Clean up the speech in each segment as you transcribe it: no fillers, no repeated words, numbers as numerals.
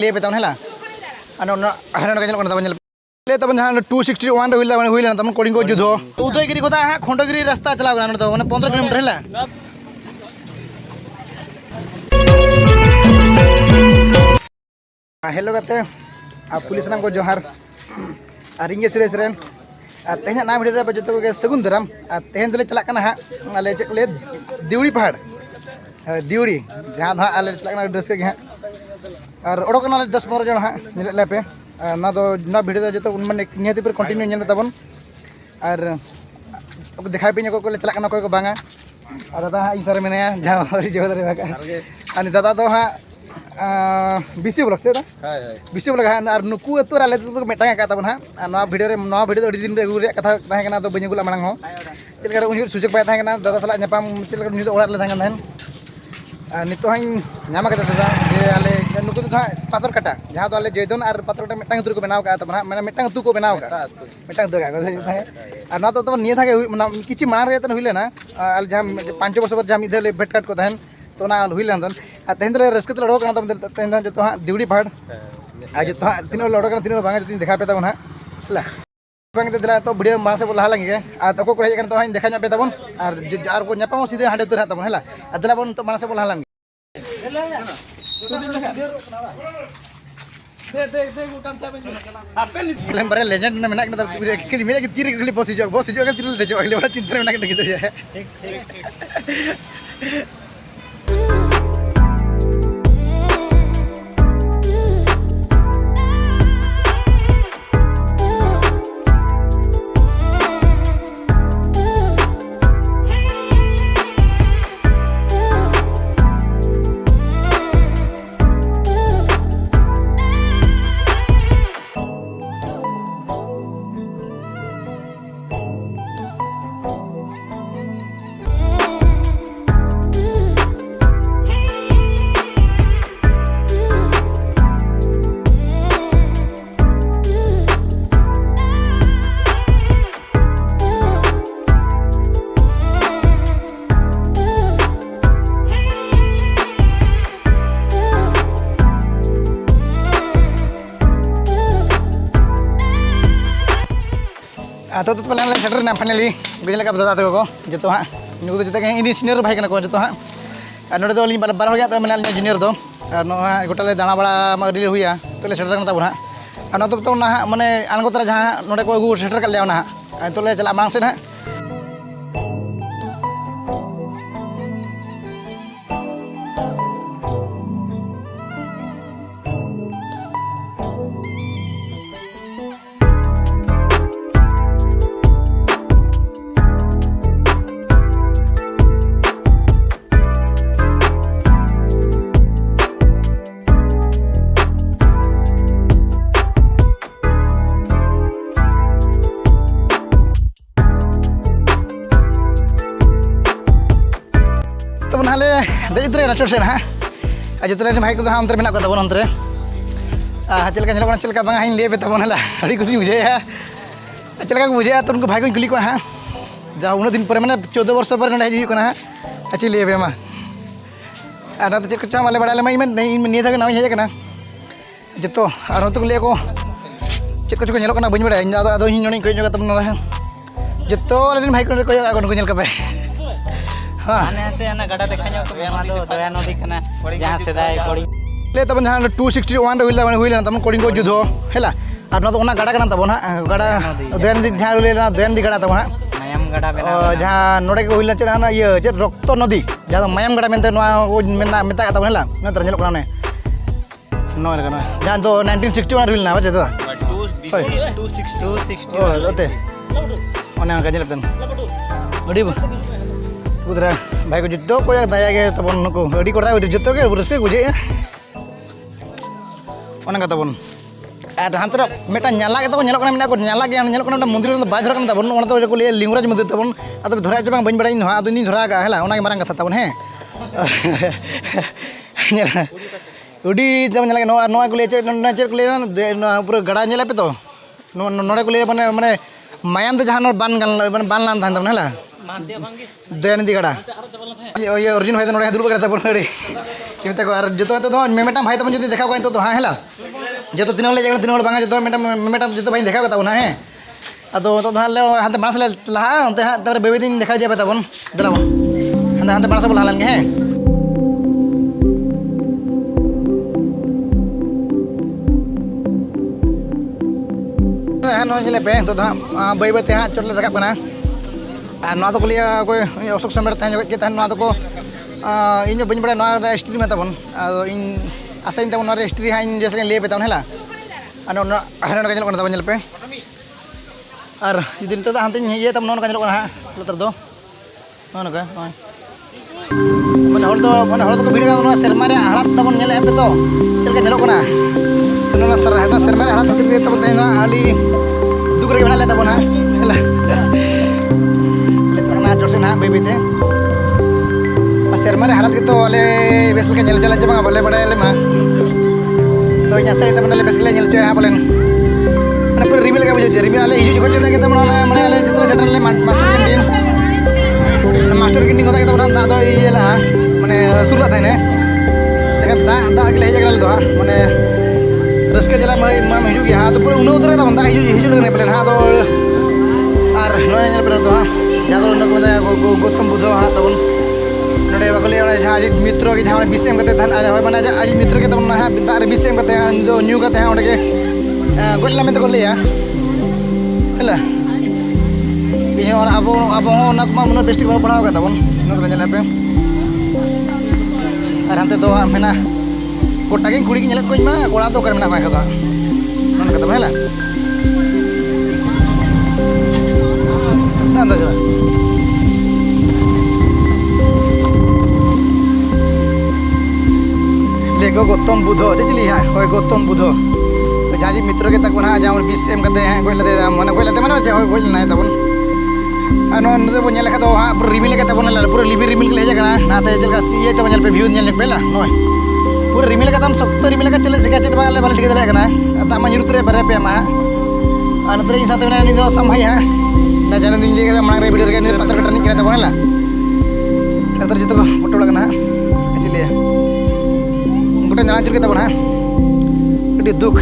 ले पे तब हेला ले तब जहाँ 261 हुई तब कोडिंग को जुद्धो उदयगिरी कोता हाँ खंडगिरी रास्ता चला तो मैंने 15 किलोमीटर हेला हेलो गाते पुलिस नाम को जोहार और इंगे सुरेश रेन तेहना ना भिडियो रे जो के सगुन दराम तेहन दले चला हाँ आले चेक ले दिवड़ी पहाड़ दिवड़ी जहाँ हाँ आले चला ड्रेस के हाँ और ओडोकना 10-15 जन हाँ मिले पे ना तो भिडियो जो मैंने निहती पर कंटिन्यू नेल तबन और देखा पे को चला को बांगा और दादा हाँ इन सारे मेने जहाँ जो दादा दादा तो हाँ बीसी ब्लॉक से बीसी ब्लॉक हाँ और नुकू अतुर आले तो मेटांग का तबन हाँ भिडियो अड़ी दिन अगू कथा तहना तो बी अगुला मांग हो चलकर उन सुजोग बै तहना दादा साला नापाम चलकर ओड़ा तहन नित हाँ नाम दादा जे आले नुकू तो पाथर काटा जहाँ तो आले जयदन और पाथर काटा मेटांग अतु को बनाव का तब मैंने मेटांग अतु को बनाव का मेटांग अतु और ना तो निये था किसी मांग रे हुई लेना आले जहाँ 5 वर्ष पर जहाँ मिले भेट काट को तहन तो ना हुई लेना तेहन तो रस्क तो लड़ो तेहन जो हाँ दिवड़ी पहाड़ और जो हाँ तीनों लड़ो तीनों बांग जो देखा पे तब हाँ दिला तो भिडियो मांग से लहा लगे और तको को हेजन तो हाँ देखा पे तब और को नापाम सीधे हाँ उतर तब है दिला बन तो मांग से लहा लगे बारे लेजेंड में मेरे तीर बस हिजो तीर देजो चिंता में तो पहले सेटरना फाइनली बुझे का दादा तक को जो हाँ नुकू जो इन सीनियर भाई को जो हाँ नोड़े तो अली बार हर मेना जूनियर दो और गोटा दाणा बड़ा अड़ी हुआ तो सेटर तब हाँ तो माने आनगोतरा जहाँ नोड़े को अगू सेटर कर लिया तो चला मांग से हाँ तो नाले देजरे ना चोर हाँ जो भाई को हाँ अंतर मेना तब अंतरे चलका चलका बांगा हाँ ले पे तब अड़ी खुशी बुझे चलका को बुझे तो उनको भाई को कुली को हाँ जहाँ 19 दिन पर मैंने 14 वर्ष पर हजना हाँ अच्छी ले पे मा तो चेक चा माले बड़ा मैं नहीं था ना हेजना जो और तो लिया को चेक को चेक बी बड़ा अद इन कोई तब जो भाई को नल पे गड़ा देखा दया नदी जहाँ सेदाय ले तब जहाँ 261 हुई तब कोडिंग को जुद्धो है और ना गड़ा तब गड़ा दया नदी जहाँ दया नदी गड़ा तब मायाम गड़ा जहाँ नोड़े को हुई चेना ये रक्त नदी जहाँ मायाम गड़ा मेनते मेता तब है तरह जहाँ तो 1961 हुई ना चेता 262 उधर भाई को जो को दया गे तब नुकू अड़ी को जो रस्क बुझे तब हाथ मेटा नाला तब नाला मंदिर बाय धर तब तो लिंगराज मंदिर तब अब धरा चे बी बड़ा अदी धरा है मारंग कथा तब हें उड़ी तब को चेक पूरा गड़ा पे तो नोड़े को माने माने मायाम तो जहाँ बान बान लान तब है दया नदी गड़ा ये अर्जुन भाई तो दुर्ब चिंता को जो तो मेमेटा भाई तब जो देखा तो हाँ है जो तो तीन तीन बांगा जो मेमेटा जो भाई देखा तब हाँ अदो तो हाँ बांस लहा अंत हाँ तब बेबी दिन देखा जाए तब दिला हाँ हाँ बांस लहा लेंगे हैं हाँ नोले पे तो हाँ बै बै हाँ चोट रखा और को लिया कोई अशोक सम्राट तहन को इन बी बड़ा स्ट्री में तब इन आशा तब स्ट्री हाँ इन जैसे लैपे तब है तब पे और जुदी नित हाँ ये तब नौका हाँ लतर दो नौका मैंने मैंने भीड़ सेरमा हालात तब पे तो चलना सेरमा हालात खातिर तब अली दुख रे मेना तब चलना जोर से ना बै बैते सेरमा हालात के तो अले बेस चला चे बाले बड़ा तो इन आशा तब बेस चो हाँ बोलें मैंने पूरा रिमिल का बुझे रिमिल आले हिजू जो तब मैंने आले चित्र सेटर मास्टर कैंटीन को तब दादा ये मैंने सुरुआ तहने दाग के हज तो हाँ मैंने रस्के जला हिजू हाँ तो पूरा उन्ना उतर तब हिजू पे हाँ तो और पे तो हाँ जहाँ तो गौतम बुद्ध हाँ तब नोड़े बाको जहाँ मित्र के जहाँ विष एम मैंने आज मित्र के तब हाँ दाग विष एम न्यू हाँ उनके गजला में को लिया इन अब अब उन्ना बेस्टिक पढ़ाव तब पे और हाते तो मेना गोटा के कुड़ी के कोई कड़ा तो कर मेना तब है लेगो गौतम बुद्ध चली हाँ हय गौतम बुद्ध जहाँ जी मित्र के तक हाँ जहाँ विष एम हाँ गज लेते मैंने गज लेते मैंने गज लेना तब और बन तो हाँ पूरा रिमिल तब पूरा लिबी रिमिल के हजना नाते चलका ये तब पे व्यू पे नॉय पूरा रिमिल तब सख्त रिमिल चले से चेक बाले बाले ठीक दाड़ा दामा यूर बारे पे और नतर इन साथ सामहाई हाँ जाने दिन मांग वीडियो के पात्र कटा नहीं तब है नतर जो फोटो लगना चलिए गोटे नाना चुके तब हाँ कटी दुख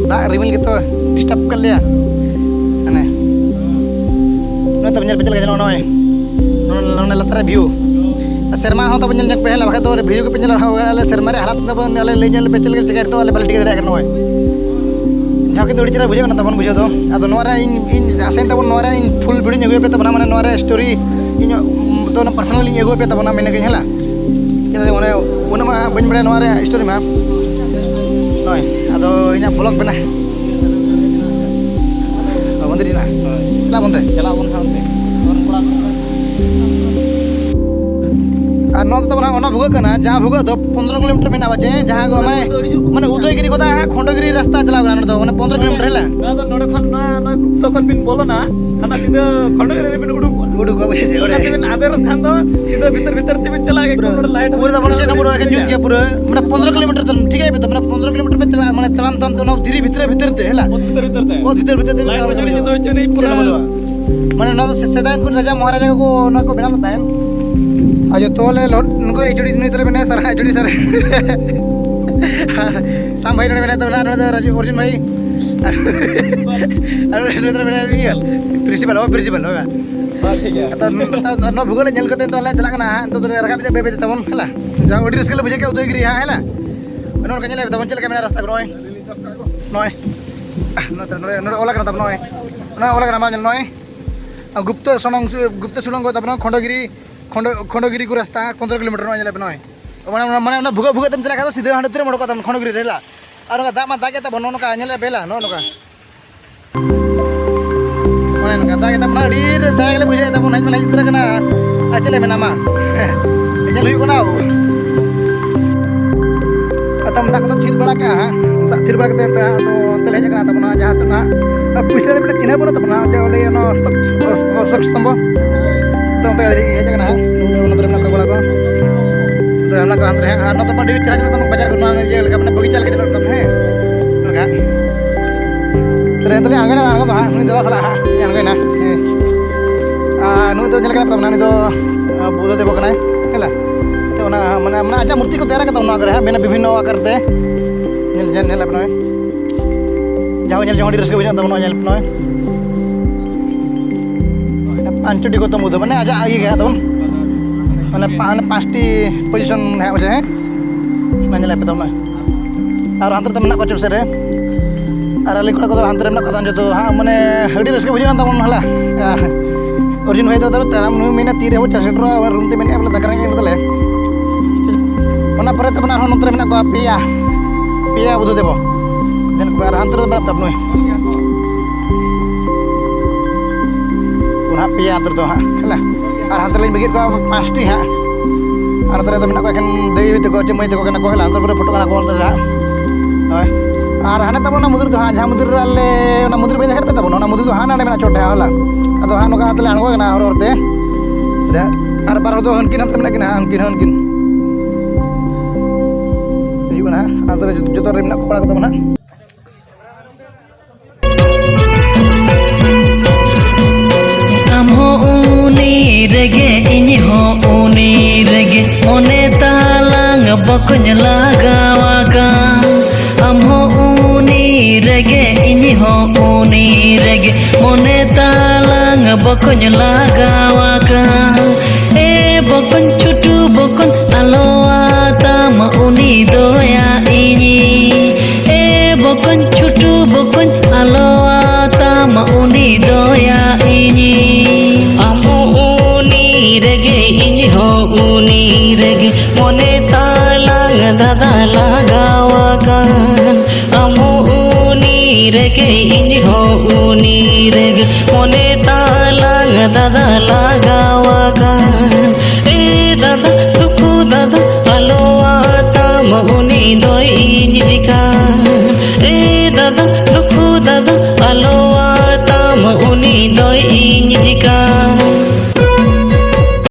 दाग रिमिल के तो डिस्टर्ब कर लिया तब पे चल नॉय लतार व्यू सेरमा तब पे है बाखा तो व्यू के पे सेरमा हालात तब पे चल चेक तो बाले ठीक दाड़ा नॉय जहाँ कि चेहरा बुझे तब बुझे तो इन आशा तब इन फुल वीडियो अगुए पे तब मैंने स्टोरी इन तो पर्सनल अगुए पे तब मेन है चलो उन्मा बी बड़ा स्टोरी में नॉय अब इन ब्लॉग बना बंदे चला बंदे चला और तब भूग जहाँ भूग तो 15 किलोमीटर में बचे जहाँ मैंने उदयगिरी को खंडगिरी रास्ता चला तो मैंने 15 किलोमीटर है तखन बिन बोलो ना खाना सीधा खंडगिरी बिन उडुक आबेर थान तो सीधा भीतर भीतर ते चला के लाइट पूरा बन से पूरा के न्यूज के पूरा मैंने 15 किलोमीटर तो ठीक है तो मैंने 15 किलोमीटर पे चला मैंने तराम तराम तो धीरे भीतर ते हला भीतर ते मैंने ना तो सेदान को राजा महाराजा को ना को बना लेता है आज तो ले उनको एचडी नहीं तरह बने सर एचडी सर साम भाई ने बना तो राजू अर्जुन भाई अरे ने तरह बना ये प्रिंसिपल होगा ठीक है तो न भूगोल नेल करते तो चला करना तो रखा पे बेबे तबन हला जहां ओडी रस्कल बुझे के उदयगिरी हां हला नोर के नेले तबन चल के मेरा रास्ता नॉय नॉय नोर ओला करना तब नॉय ना ओला करना मा नॉय गुप्त सुरंग तब खंडगिरी को रास्ता 15 किलोमीटर नॉय नॉय माने भूग भूग तम चला सीधे हां तेरे मडको तम खंडगिरी रेला और दामा दागे तब नोनका नेले बेला नोनका मैंने दागे तब ना डीर दागे बुझे तब नाइ नाइ तरह कना चले मेनामा एजल हुई कोना तम दाग तो थिर बड़ा के हां थिर बड़ा के तो तले हेज कना तब ना जहां तना पैसा रे चिन्ह बना तब ना जे ओले नो अशोक स्तंभ तो अंतर हेज कना नतर ना बड़ा को तो हमना का अंतर है न तो बड़ी चला तम बाजार को ना ये लगा अपने बगीचा लगे तम है लगा तेरे तो आगे ना आगो हां नुई दला खला हां आगे ना नुई तो जल कना तब ना नी तो बुध देव कना हैला तो तो मैंने आजा मूर्ति को तैयार करता हूँ मैंने विभिन्न आकार ते जहाँ जो रस्क बुझा तब पांचटी गौतम बुद्ध मैंने आजा ये तब मैंने 5टी पोजिशन है पे तब और हाथ में को चुसे और अली कड़ा को हाथ में जो हाँ मैंने अड़ी रस्क बुझा तब हला अर्जुन भाई तो तमाम मेना तीर हो सेटर रूम ते मेने बोले दकरा तले पर तब नोते में पेया पेया बुद्ध देव और हाथ में तब नुई पेया हाथ तो हाँ और हाथ में बगित को 5टी हाँ और तो एखन दई तक चे मई तक को हाथ फोटो को और हाने तब मुद्र तो हाँ जहाँ मुद्र अल्ले मुद्र पे देखा तब मुद्र तो हाँ ना में चोटे हाला अदो हाँ नौका हाथ आड़गोना हरते और बार दो हनकिन हाथ में हनकिन हनकिन जो कपड़ा को तब रेगे इन हो ऊनी रेगे मोने तालांग बकुन लगावागा हम हो ऊनी रेगे इन हो ऊनी रेगे मोने तालांग बकुन लगावागा ए बकुन चुटू बकुन अलोआ तम ऊनी दोया इनी ए बकुन चुटू बकुन अलोआ तम ऊनी दोया इनी रेगे इन हो ऊनी रेगे मोने तालांग दादा लगावागा अमो ऊनी रेगे इन हो ऊनी रेगे मोने तालांग दादा लगावागा ए दादा तुकु दादा अलोआ तम ऊनी दोई इन दिका